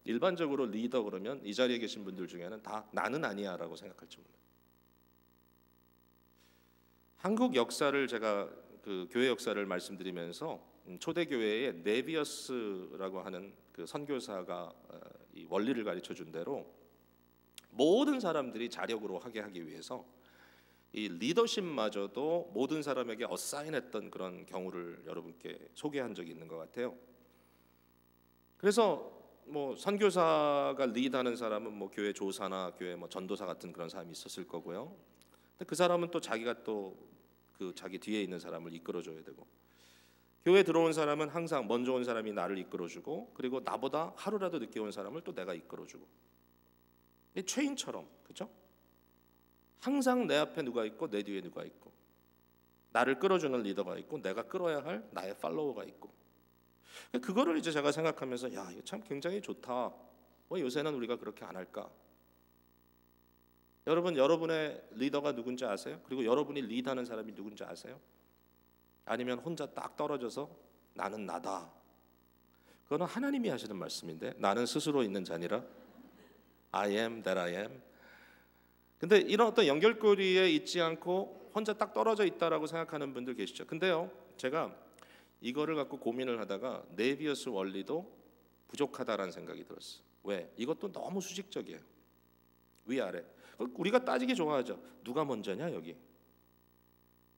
일반적으로 리더 그러면 이 자리에 계신 분들 중에는 다 나는 아니야라고 생각할지 몰라요. 한국 역사를 제가 교회 역사를 말씀드리면서 초대교회에 네비어스라고 하는 선교사가 이 원리를 가르쳐 준 대로 모든 사람들이 자력으로 하게 하기 위해서 이 리더십마저도 모든 사람에게 어사인했던 그런 경우를 여러분께 소개한 적이 있는 것 같아요. 그래서 선교사가 리드하는 사람은 교회 조사나 교회 전도사 같은 그런 사람이 있었을 거고요. 근데 그 사람은 또 자기가 또 자기 뒤에 있는 사람을 이끌어줘야 되고 교회 들어온 사람은 항상 먼저 온 사람이 나를 이끌어주고 그리고 나보다 하루라도 늦게 온 사람을 또 내가 이끌어주고 체인처럼 그렇죠? 항상 내 앞에 누가 있고 내 뒤에 누가 있고 나를 끌어주는 리더가 있고 내가 끌어야 할 나의 팔로워가 있고 그거를 이제 제가 생각하면서 야 이거 참 굉장히 좋다. 왜 요새는 우리가 그렇게 안 할까? 여러분 여러분의 리더가 누군지 아세요? 그리고 여러분이 리드하는 사람이 누군지 아세요? 아니면 혼자 딱 떨어져서 나는 나다. 그거는 하나님이 하시는 말씀인데 나는 스스로 있는 자니라 I am that I am. 근데 이런 어떤 연결고리에 있지 않고 혼자 딱 떨어져 있다라고 생각하는 분들 계시죠. 근데요 제가 이거를 갖고 고민을 하다가 네비어스 원리도 부족하다라는 생각이 들었어요. 왜? 이것도 너무 수직적이에요. 위아래. 우리가 따지기 좋아하죠. 누가 먼저냐 여기.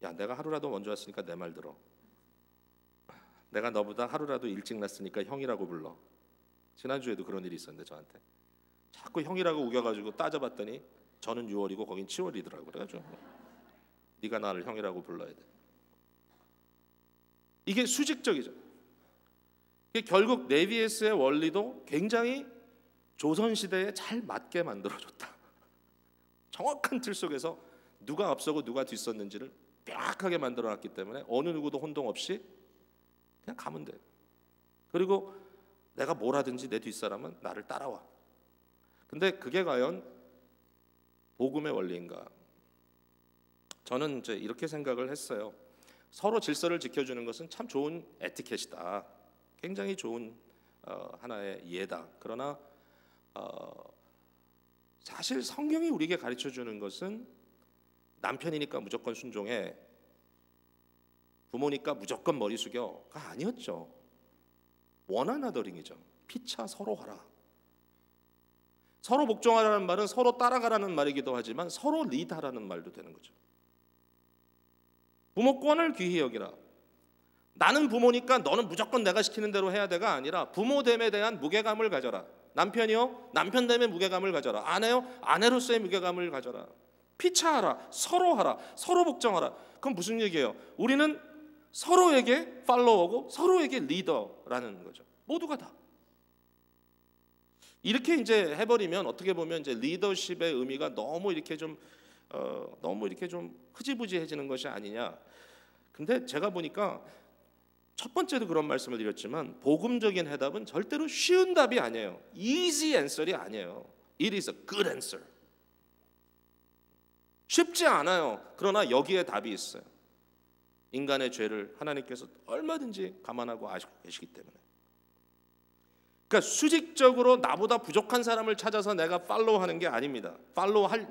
야 내가 하루라도 먼저 왔으니까 내 말 들어. 내가 너보다 하루라도 일찍 났으니까 형이라고 불러. 지난주에도 그런 일이 있었는데 저한테 자꾸 형이라고 우겨가지고 따져봤더니 저는 6월이고 거긴 7월이더라고요. 그래가지고 네가 나를 형이라고 불러야 돼. 이게 수직적이죠. 이게 결국 네비에스의 원리도 굉장히 조선시대에 잘 맞게 만들어줬다. 정확한 틀 속에서 누가 앞서고 누가 뒤섰는지를 명확하게 만들어놨기 때문에 어느 누구도 혼동 없이 그냥 가면 돼요. 그리고 내가 뭘 하든지 내 뒷사람은 나를 따라와. 근데 그게 과연 복음의 원리인가? 저는 이제 이렇게 생각을 했어요. 서로 질서를 지켜주는 것은 참 좋은 에티켓이다. 굉장히 좋은 하나의 예다. 그러나 사실 성경이 우리에게 가르쳐주는 것은 남편이니까 무조건 순종해, 부모니까 무조건 머리 숙여가 아니었죠. 원하나더링이죠. 피차 서로 하라. 서로 복종하라는 말은 서로 따라가라는 말이기도 하지만 서로 리드하라는 말도 되는 거죠. 부모권을 귀히 여기라. 나는 부모니까 너는 무조건 내가 시키는 대로 해야 돼가 아니라 부모됨에 대한 무게감을 가져라. 남편이요? 남편됨의 무게감을 가져라. 아내요? 아내로서의 무게감을 가져라. 피차하라. 서로 하라. 서로 복종하라. 그건 무슨 얘기예요? 우리는 서로에게 팔로워고 서로에게 리더라는 거죠. 모두가 다. 이렇게 이제 해버리면 어떻게 보면 이제 리더십의 의미가 너무 이렇게 좀 흐지부지해지는 것이 아니냐. 근데 제가 보니까 첫 번째도 그런 말씀을 드렸지만 복음적인 해답은 절대로 쉬운 답이 아니에요. easy answer이 아니에요. It is a good answer. 쉽지 않아요. 그러나 여기에 답이 있어요. 인간의 죄를 하나님께서 얼마든지 감안하고 아시고 계시기 때문에. 그러니까 수직적으로 나보다 부족한 사람을 찾아서 내가 팔로우하는 게 아닙니다.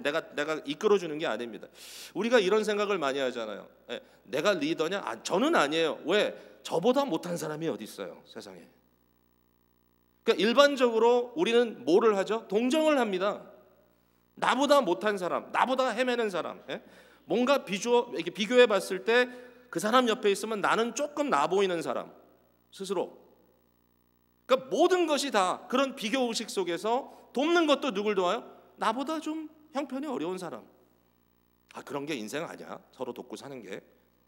내가 이끌어주는 게 아닙니다. 우리가 이런 생각을 많이 하잖아요. 내가 리더냐? 저는 아니에요. 왜? 저보다 못한 사람이 어디 있어요, 세상에. 그러니까 일반적으로 우리는 뭐를 하죠? 동정을 합니다. 나보다 못한 사람, 나보다 헤매는 사람, 뭔가 이렇게 비교해 봤을 때 그 사람 옆에 있으면 나는 조금 나 보이는 사람 스스로. 그러니까 모든 것이 다 그런 비교 의식 속에서 돕는 것도 누굴 도와요? 나보다 좀 형편이 어려운 사람. 그런 게 인생 아니야. 서로 돕고 사는 게.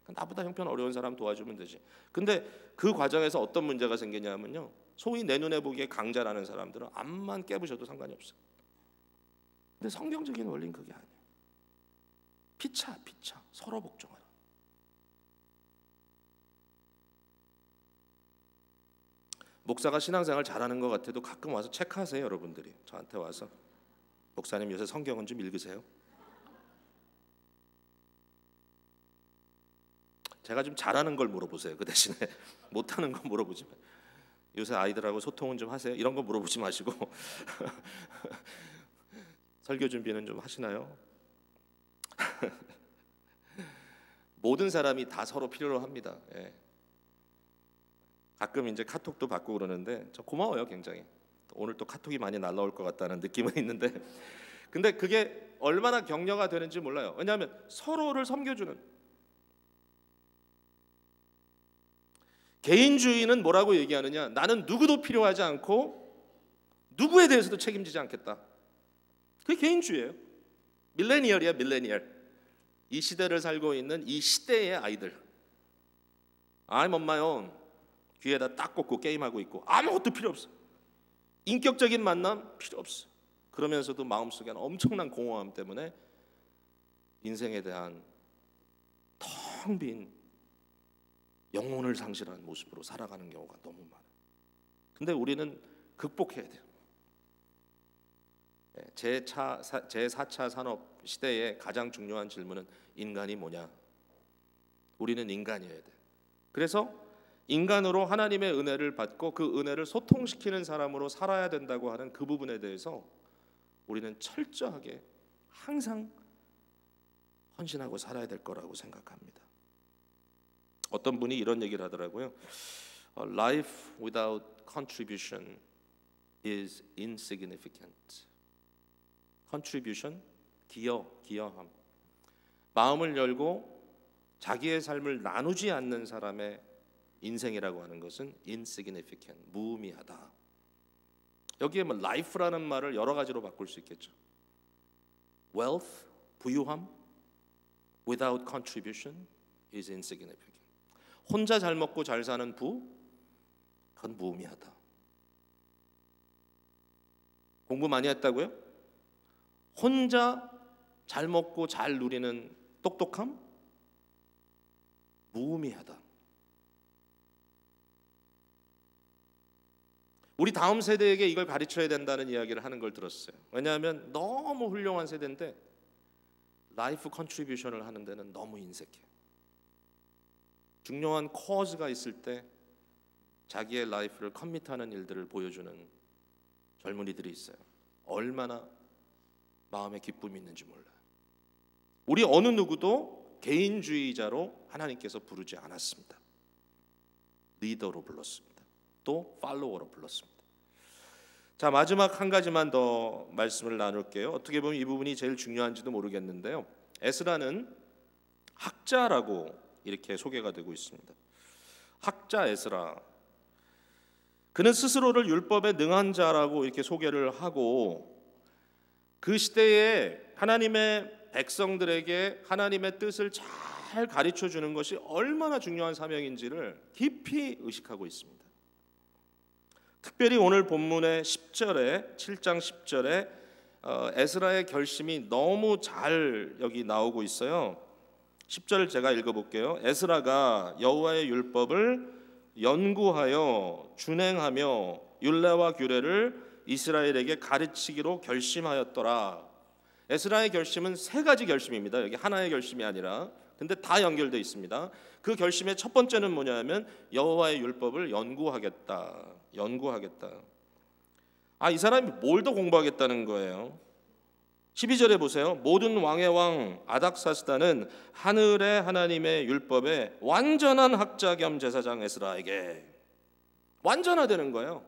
나보다 형편 어려운 사람 도와주면 되지. 근데 그 과정에서 어떤 문제가 생기냐면요, 소위 내 눈에 보기에 강자라는 사람들은 앞만 깨부셔도 상관이 없어. 근데 성경적인 원리는 그게 아니에요. 피차 서로 복종하라. 목사가 신앙생활 잘하는 것 같아도 가끔 와서 체크하세요. 여러분들이 저한테 와서 목사님 요새 성경은 좀 읽으세요? 제가 좀 잘하는 걸 물어보세요. 그 대신에 못하는 거 물어보지 마세요. 요새 아이들하고 소통은 좀 하세요? 이런 거 물어보지 마시고 설교 준비는 좀 하시나요? 모든 사람이 다 서로 필요로 합니다. 가끔 이제 카톡도 받고 그러는데 저 고마워요, 굉장히. 오늘 또 카톡이 많이 날라올 것 같다는 느낌은 있는데, 근데 그게 얼마나 격려가 되는지 몰라요. 왜냐하면 서로를 섬겨주는. 개인주의는 뭐라고 얘기하느냐? 나는 누구도 필요하지 않고 누구에 대해서도 책임지지 않겠다. 그게 개인주의예요. 밀레니얼이야, 밀레니얼. 이 시대를 살고 있는 이 시대의 아이들. I'm on my own. 귀에다 딱 꽂고 게임하고 있고 아무것도 필요 없어. 인격적인 만남 필요 없어. 그러면서도 마음속에는 엄청난 공허함 때문에 인생에 대한 텅 빈 영혼을 상실한 모습으로 살아가는 경우가 너무 많아요. 근데 우리는 극복해야 돼요. 제4차 산업 시대의 가장 중요한 질문은 인간이 뭐냐? 우리는 인간이어야 돼. 그래서 인간으로 하나님의 은혜를 받고 그 은혜를 소통시키는 사람으로 살아야 된다고 하는 그 부분에 대해서 우리는 철저하게 항상 헌신하고 살아야 될 거라고 생각합니다. 어떤 분이 이런 얘기를 하더라고요. Life without contribution is insignificant. contribution, 기여함. 마음을 열고 자기의 삶을 나누지 않는 사람의 인생이라고 하는 것은 insignificant, 무의미하다. 여기에 뭐 life라는 말을 여러 가지로 바꿀 수 있겠죠. wealth, 부유함, without contribution is insignificant. 혼자 잘 먹고 잘 사는 그건 무의미하다. 공부 많이 했다고요? 혼자 잘 먹고 잘 누리는 똑똑함? 무의미하다. 우리 다음 세대에게 이걸 가르쳐야 된다는 이야기를 하는 걸 들었어요. 왜냐하면 너무 훌륭한 세대인데 라이프 컨트리뷰션을 하는 데는 너무 인색해. 중요한 코즈가 있을 때 자기의 라이프를 커밋하는 일들을 보여주는 젊은이들이 있어요. 얼마나 마음에 기쁨이 있는지 몰라요. 우리 어느 누구도 개인주의자로 하나님께서 부르지 않았습니다. 리더로 불렀습니다. 또 팔로워로 불렀습니다. 자, 마지막 한 가지만 더 말씀을 나눌게요. 어떻게 보면 이 부분이 제일 중요한지도 모르겠는데요. 에스라는 학자라고 이렇게 소개가 되고 있습니다. 학자 에스라. 그는 스스로를 율법에 능한 자라고 이렇게 소개를 하고 그 시대에 하나님의 백성들에게 하나님의 뜻을 잘 가르쳐 주는 것이 얼마나 중요한 사명인지를 깊이 의식하고 있습니다. 특별히 오늘 본문의 10절에 7장 10절에 에스라의 결심이 너무 잘 여기 나오고 있어요. 10절 제가 읽어볼게요. 에스라가 여호와의 율법을 연구하여 준행하며 율례와 규례를 이스라엘에게 가르치기로 결심하였더라. 에스라의 결심은 세 가지 결심입니다. 여기 하나의 결심이 아니라, 근데 다 연결되어 있습니다. 그 결심의 첫 번째는 뭐냐면 여호와의 율법을 연구하겠다. 연구하겠다. 이 사람이 뭘 더 공부하겠다는 거예요. 12절에 보세요. 모든 왕의 왕 아닥사스다는 하늘의 하나님의 율법에 완전한 학자 겸 제사장 에스라에게 완전하다는 거예요.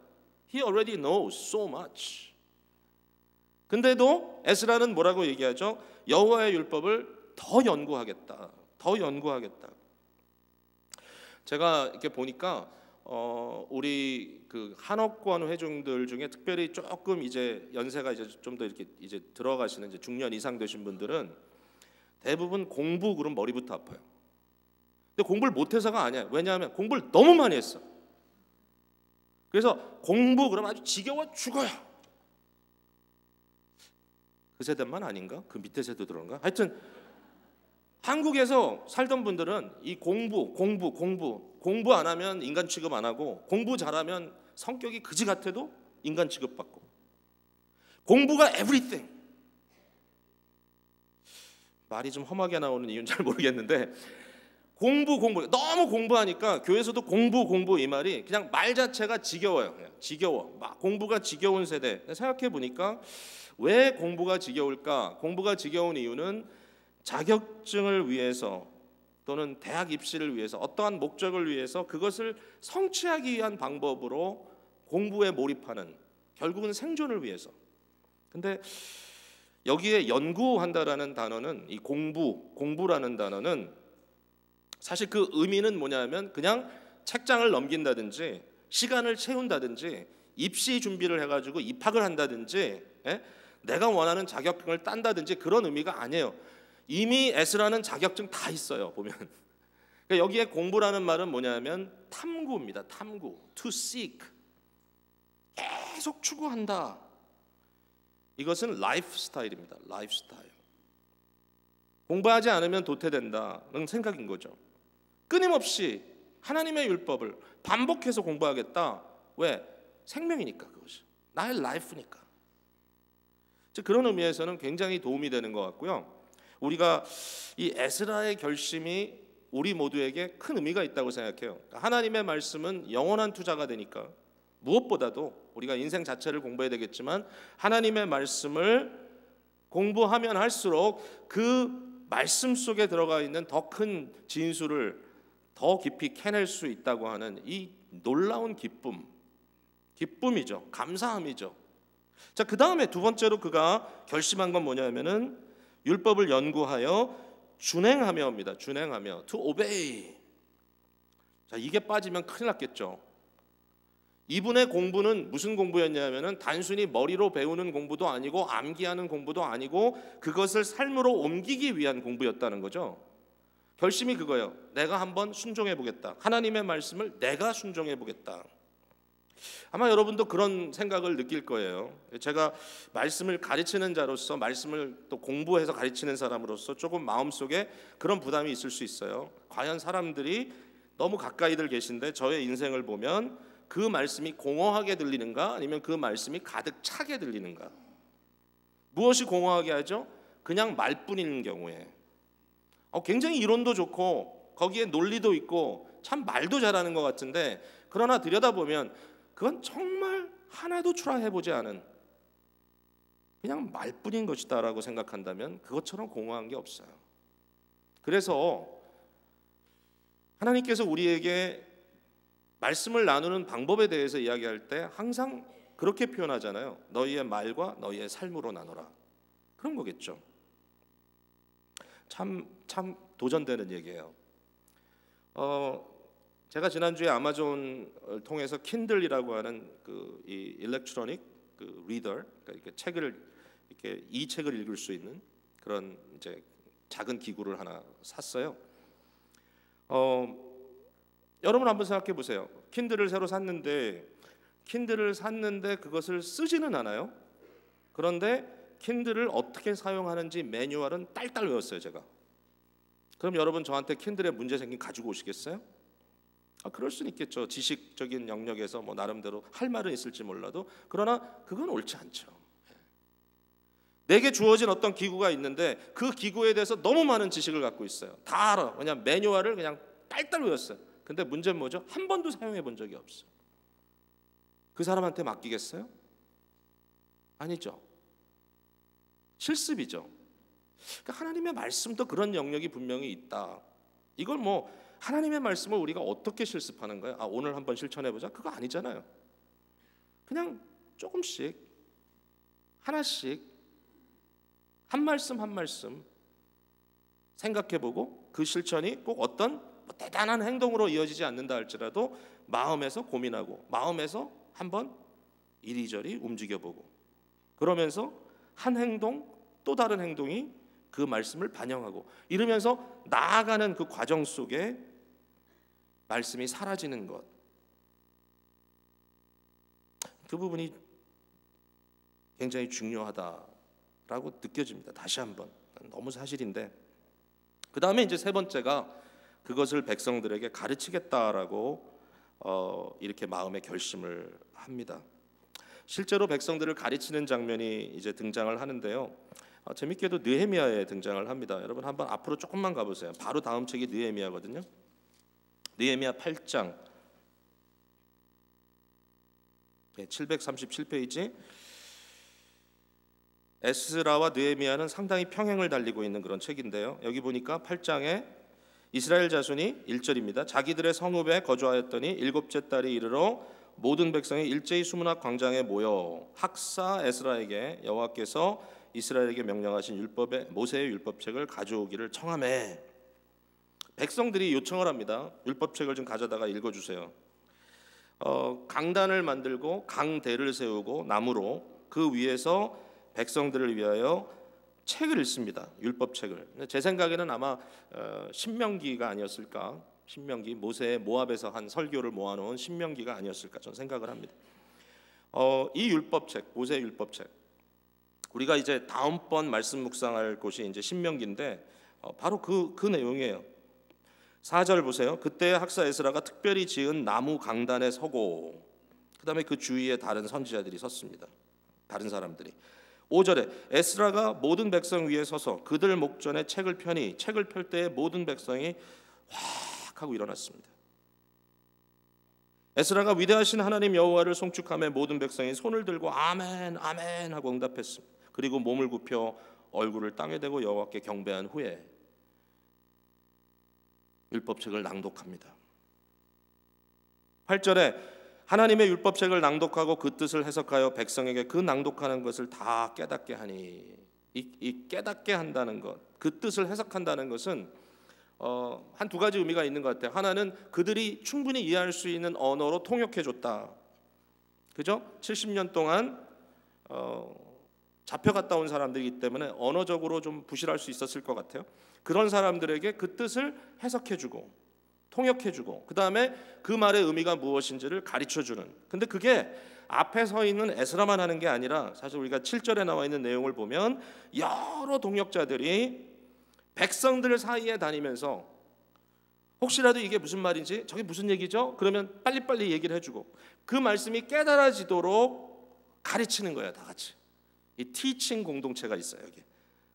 He already knows so much. 근데도 에스라는 뭐라고 얘기하죠? 여호와의 율법을 더 연구하겠다. 더 연구하겠다. 제가 이렇게 보니까 우리 그 한옥권 회중들 중에 특별히 조금 이제 연세가 이제 좀 더 이렇게 이제 들어가시는 이제 중년 이상 되신 분들은 대부분 공부 그럼 머리부터 아파요. 근데 공부를 못해서가 아니야. 왜냐하면 공부를 너무 많이 했어. 그래서 공부 그러면 아주 지겨워 죽어요. 그 세대만 아닌가? 그 밑에 세대들인가? 하여튼 한국에서 살던 분들은 이 공부 안 하면 인간 취급 안 하고, 공부 잘하면 성격이 그지 같아도 인간 취급받고, 공부가 everything. 말이 좀 험하게 나오는 이유는 잘 모르겠는데, 공부 너무 공부하니까 교회에서도 공부 이 말이 그냥 말 자체가 지겨워요. 그냥 지겨워. 막 공부가 지겨운 세대. 생각해 보니까 왜 공부가 지겨울까? 공부가 지겨운 이유는 자격증을 위해서 또는 대학 입시를 위해서 어떠한 목적을 위해서 그것을 성취하기 위한 방법으로 공부에 몰입하는, 결국은 생존을 위해서. 근데 여기에 연구한다라는 단어는, 이 공부라는 단어는 사실 그 의미는 뭐냐면 그냥 책장을 넘긴다든지 시간을 채운다든지 입시 준비를 해가지고 입학을 한다든지 내가 원하는 자격증을 딴다든지 그런 의미가 아니에요. 이미 에스라는 자격증 다 있어요. 보면 그러니까 여기에 공부라는 말은 뭐냐면 탐구입니다. 탐구, to seek, 계속 추구한다. 이것은 라이프 스타일입니다. 라이프 스타일. 공부하지 않으면 도태된다는 생각인 거죠. 끊임없이 하나님의 율법을 반복해서 공부하겠다. 왜? 생명이니까, 그것이 나의 라이프니까. 즉 그런 의미에서는 굉장히 도움이 되는 것 같고요. 우리가 이 에스라의 결심이 우리 모두에게 큰 의미가 있다고 생각해요. 하나님의 말씀은 영원한 투자가 되니까 무엇보다도 우리가 인생 자체를 공부해야 되겠지만 하나님의 말씀을 공부하면 할수록 그 말씀 속에 들어가 있는 더 큰 진수를 더 깊이 캐낼 수 있다고 하는 이 놀라운 기쁨이죠. 감사함이죠. 자, 그 다음에 두 번째로 그가 결심한 건 뭐냐면은 율법을 연구하여 준행하며입니다. 준행하며, to obey. 자, 이게 빠지면 큰일 났겠죠. 이분의 공부는 무슨 공부였냐면은 단순히 머리로 배우는 공부도 아니고 암기하는 공부도 아니고 그것을 삶으로 옮기기 위한 공부였다는 거죠. 결심이 그거예요. 내가 한번 순종해 보겠다. 하나님의 말씀을 내가 순종해 보겠다. 아마 여러분도 그런 생각을 느낄 거예요. 제가 말씀을 가르치는 자로서, 말씀을 또 공부해서 가르치는 사람으로서 조금 마음속에 그런 부담이 있을 수 있어요. 과연 사람들이 너무 가까이들 계신데 저의 인생을 보면 그 말씀이 공허하게 들리는가, 아니면 그 말씀이 가득 차게 들리는가? 무엇이 공허하게 하죠? 그냥 말뿐인 경우에 굉장히 이론도 좋고 거기에 논리도 있고 참 말도 잘하는 것 같은데, 그러나 들여다보면 그건 정말 하나도 출하해보지 않은 그냥 말뿐인 것이다라고 생각한다면 그것처럼 공허한 게 없어요. 그래서 하나님께서 우리에게 말씀을 나누는 방법에 대해서 이야기할 때 항상 그렇게 표현하잖아요. 너희의 말과 너희의 삶으로 나누라. 그런 거겠죠. 참 도전되는 얘기예요. 제가 지난주에 아마존을 통해서 킨들이라고 하는 이 일렉트로닉 리더, 그러니까 책을 이렇게 이 책을 읽을 수 있는 그런 이제 작은 기구를 하나 샀어요. 여러분 한번 생각해 보세요. 킨들을 새로 샀는데 킨들을 샀는데 그것을 쓰지는 않아요. 그런데 킨들을 어떻게 사용하는지 매뉴얼은 딸딸 외웠어요, 제가. 그럼 여러분 저한테 킨들에 문제 생긴 가지고 오시겠어요? 그럴 수는 있겠죠. 지식적인 영역에서 뭐 나름대로 할 말은 있을지 몰라도, 그러나 그건 옳지 않죠. 내게 주어진 어떤 기구가 있는데 그 기구에 대해서 너무 많은 지식을 갖고 있어요. 다 알아. 그냥 매뉴얼을 그냥 딸딸 외웠어요. 근데 문제는 뭐죠? 한 번도 사용해 본 적이 없어요. 그 사람한테 맡기겠어요? 아니죠. 실습이죠. 그러니까 하나님의 말씀도 그런 영역이 분명히 있다. 이걸 뭐 하나님의 말씀을 우리가 어떻게 실습하는 거예요? 오늘 한번 실천해보자? 그거 아니잖아요. 그냥 조금씩 하나씩 한 말씀 한 말씀 생각해보고 그 실천이 꼭 어떤 대단한 행동으로 이어지지 않는다 할지라도 마음에서 고민하고 마음에서 한번 이리저리 움직여보고, 그러면서 한 행동 또 다른 행동이 그 말씀을 반영하고 이러면서 나아가는 그 과정 속에 말씀이 사라지는 것, 그 부분이 굉장히 중요하다라고 느껴집니다. 다시 한번 너무 사실인데, 그 다음에 이제 세 번째가 그것을 백성들에게 가르치겠다라고 이렇게 마음의 결심을 합니다. 실제로 백성들을 가르치는 장면이 이제 등장을 하는데요. 재밌게도 느헤미야에 등장을 합니다. 여러분 한번 앞으로 조금만 가보세요. 바로 다음 책이 느헤미야거든요. 느헤미야 8장 737페이지. 에스라와 느헤미야는 상당히 평행을 달리고 있는 그런 책인데요. 여기 보니까 8장에 이스라엘 자손이 1절입니다. 자기들의 성읍에 거주하였더니 7째 달이 이르러 모든 백성이 일제히 수문학 광장에 모여 학사 에스라에게 여호와께서 이스라엘에게 명령하신 율법의 모세의 율법책을 가져오기를 청하매. 백성들이 요청을 합니다. 율법책을 좀 가져다가 읽어주세요. 강단을 만들고 강대를 세우고 나무로 그 위에서 백성들을 위하여 책을 읽습니다. 율법책을. 제 생각에는 아마 신명기가 아니었을까. 신명기, 모세의 모압에서 한 설교를 모아놓은 신명기가 아니었을까 저는 생각을 합니다. 이 율법책, 모세의 율법책, 우리가 이제 다음번 말씀 묵상할 곳이 이제 신명기인데 바로 그 내용이에요. 4절 보세요. 그때 학사 에스라가 특별히 지은 나무 강단에 서고, 그 다음에 그 주위에 다른 선지자들이 섰습니다. 다른 사람들이. 5절에 에스라가 모든 백성 위에 서서 그들 목전에 책을 펴니 책을 펼 때에 모든 백성이 확 하고 일어났습니다. 에스라가 위대하신 하나님 여호와를 송축하며 모든 백성이 손을 들고 아멘 아멘 하고 응답했습니다. 그리고 몸을 굽혀 얼굴을 땅에 대고 여호와께 경배한 후에 율법책을 낭독합니다. 8절에 하나님의 율법책을 낭독하고 그 뜻을 해석하여 백성에게 그 낭독하는 것을 다 깨닫게 하니, 이 깨닫게 한다는 것, 그 뜻을 해석한다는 것은 한 두 가지 의미가 있는 것 같아요. 하나는 그들이 충분히 이해할 수 있는 언어로 통역해줬다. 그죠? 70년 동안 잡혀갔다 온 사람들이기 때문에 언어적으로 좀 부실할 수 있었을 것 같아요. 그런 사람들에게 그 뜻을 해석해주고 통역해주고 그 다음에 그 말의 의미가 무엇인지를 가르쳐주는. 근데 그게 앞에 서 있는 에스라만 하는 게 아니라 사실 우리가 7절에 나와 있는 내용을 보면 여러 동역자들이 백성들 사이에 다니면서 혹시라도 이게 무슨 말인지 저게 무슨 얘기죠? 그러면 빨리빨리 얘기를 해주고 그 말씀이 깨달아지도록 가르치는 거예요. 다 같이. 이 티칭 공동체가 있어요. 여기.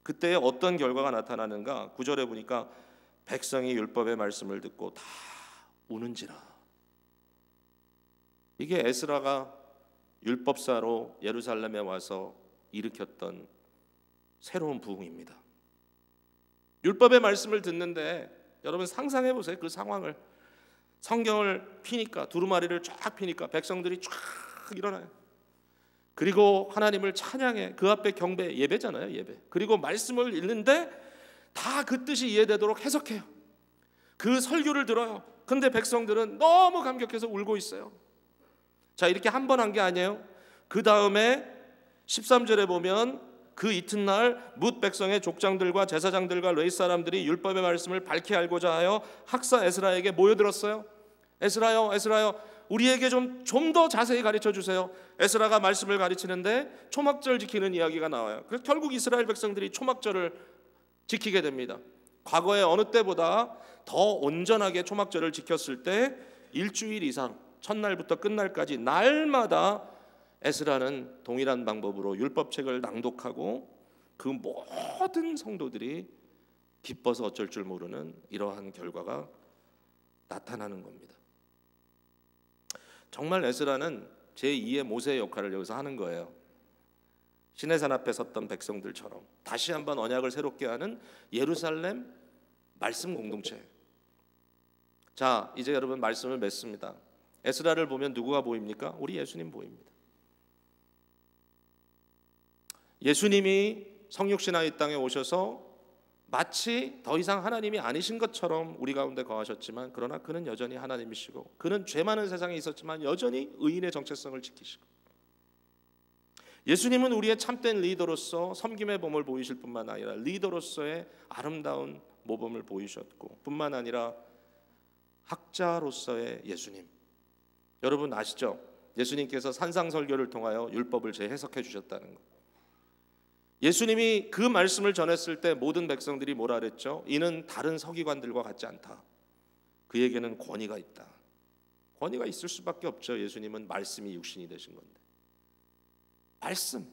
그때 어떤 결과가 나타나는가? 9절에 보니까 백성이 율법의 말씀을 듣고 다 우는지라. 이게 에스라가 율법사로 예루살렘에 와서 일으켰던 새로운 부흥입니다. 율법의 말씀을 듣는데 여러분 상상해 보세요. 그 상황을. 성경을 피니까 두루마리를 쫙 피니까 백성들이 쫙 일어나요. 그리고 하나님을 찬양해. 그 앞에 경배, 예배잖아요. 예배. 그리고 말씀을 읽는데 다 그 뜻이 이해되도록 해석해요. 그 설교를 들어요. 근데 백성들은 너무 감격해서 울고 있어요. 자, 이렇게 한 번 한 게 아니에요. 그 다음에 13절에 보면 그 이튿날 뭇 백성의 족장들과 제사장들과 레위 사람들이 율법의 말씀을 밝히 알고자 하여 학사 에스라에게 모여들었어요. 에스라요, 에스라요, 우리에게 좀 더 자세히 가르쳐 주세요. 에스라가 말씀을 가르치는데 초막절 지키는 이야기가 나와요. 그래서 결국 이스라엘 백성들이 초막절을 지키게 됩니다. 과거에 어느 때보다 더 온전하게 초막절을 지켰을 때 일주일 이상 첫날부터 끝날까지 날마다 에스라는 동일한 방법으로 율법책을 낭독하고 그 모든 성도들이 기뻐서 어쩔 줄 모르는 이러한 결과가 나타나는 겁니다. 정말 에스라는 제2의 모세의 역할을 여기서 하는 거예요. 시내산 앞에 섰던 백성들처럼 다시 한번 언약을 새롭게 하는 예루살렘 말씀 공동체. 자, 이제 여러분 말씀을 맺습니다. 에스라를 보면 누구가 보입니까? 우리 예수님 보입니다. 예수님이 성육신하 이 땅에 오셔서 마치 더 이상 하나님이 아니신 것처럼 우리 가운데 거하셨지만, 그러나 그는 여전히 하나님이시고, 그는 죄 많은 세상에 있었지만 여전히 의인의 정체성을 지키시고, 예수님은 우리의 참된 리더로서 섬김의 봄을 보이실 뿐만 아니라 리더로서의 아름다운 모범을 보이셨고, 뿐만 아니라 학자로서의 예수님. 여러분 아시죠? 예수님께서 산상설교를 통하여 율법을 재해석해 주셨다는 것. 예수님이 그 말씀을 전했을 때 모든 백성들이 뭐라 그랬죠? 이는 다른 서기관들과 같지 않다. 그에게는 권위가 있다. 권위가 있을 수밖에 없죠. 예수님은 말씀이 육신이 되신 건데. 말씀,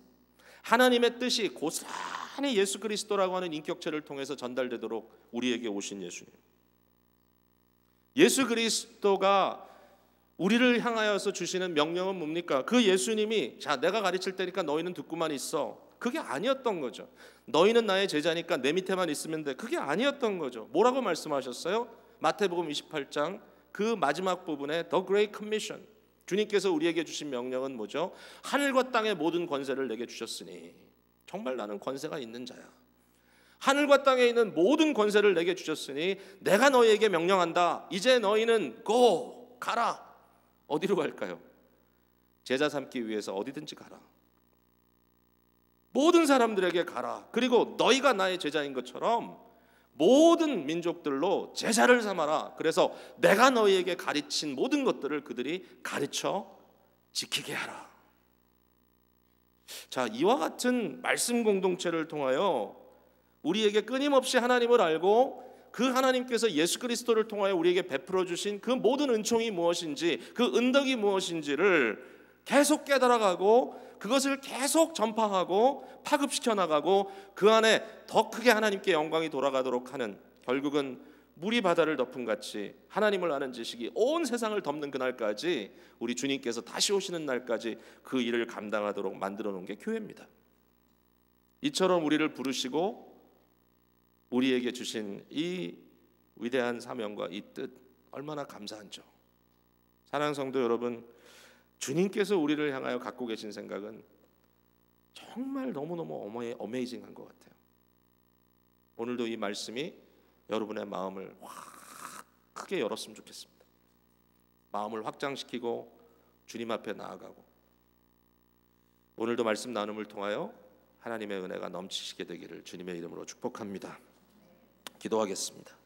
하나님의 뜻이 고스란히 예수 그리스도라고 하는 인격체를 통해서 전달되도록 우리에게 오신 예수님. 예수 그리스도가 우리를 향하여서 주시는 명령은 뭡니까? 그 예수님이 자, 내가 가르칠 테니까 너희는 듣고만 있어. 그게 아니었던 거죠. 너희는 나의 제자니까 내 밑에만 있으면 돼. 그게 아니었던 거죠. 뭐라고 말씀하셨어요? 마태복음 28장 그 마지막 부분에 The Great Commission, 주님께서 우리에게 주신 명령은 뭐죠? 하늘과 땅의 모든 권세를 내게 주셨으니, 정말 나는 권세가 있는 자야. 하늘과 땅에 있는 모든 권세를 내게 주셨으니 내가 너희에게 명령한다. 이제 너희는 go, 가라. 어디로 갈까요? 제자 삼기 위해서 어디든지 가라. 모든 사람들에게 가라. 그리고 너희가 나의 제자인 것처럼 모든 민족들로 제자를 삼아라. 그래서 내가 너희에게 가르친 모든 것들을 그들이 가르쳐 지키게 하라. 자, 이와 같은 말씀 공동체를 통하여 우리에게 끊임없이 하나님을 알고 그 하나님께서 예수 그리스도를 통하여 우리에게 베풀어 주신 그 모든 은총이 무엇인지, 그 은덕이 무엇인지를 계속 깨달아가고 그것을 계속 전파하고 파급시켜 나가고 그 안에 더 크게 하나님께 영광이 돌아가도록 하는, 결국은 물이 바다를 덮은 같이 하나님을 아는 지식이 온 세상을 덮는 그날까지, 우리 주님께서 다시 오시는 날까지 그 일을 감당하도록 만들어 놓은 게 교회입니다. 이처럼 우리를 부르시고 우리에게 주신 이 위대한 사명과 이 뜻, 얼마나 감사한죠. 사랑하는 성도 여러분, 주님께서 우리를 향하여 갖고 계신 생각은 정말 너무너무 어메이징한 것 같아요. 오늘도 이 말씀이 여러분의 마음을 확 크게 열었으면 좋겠습니다. 마음을 확장시키고 주님 앞에 나아가고, 오늘도 말씀 나눔을 통하여 하나님의 은혜가 넘치시게 되기를 주님의 이름으로 축복합니다. 기도하겠습니다.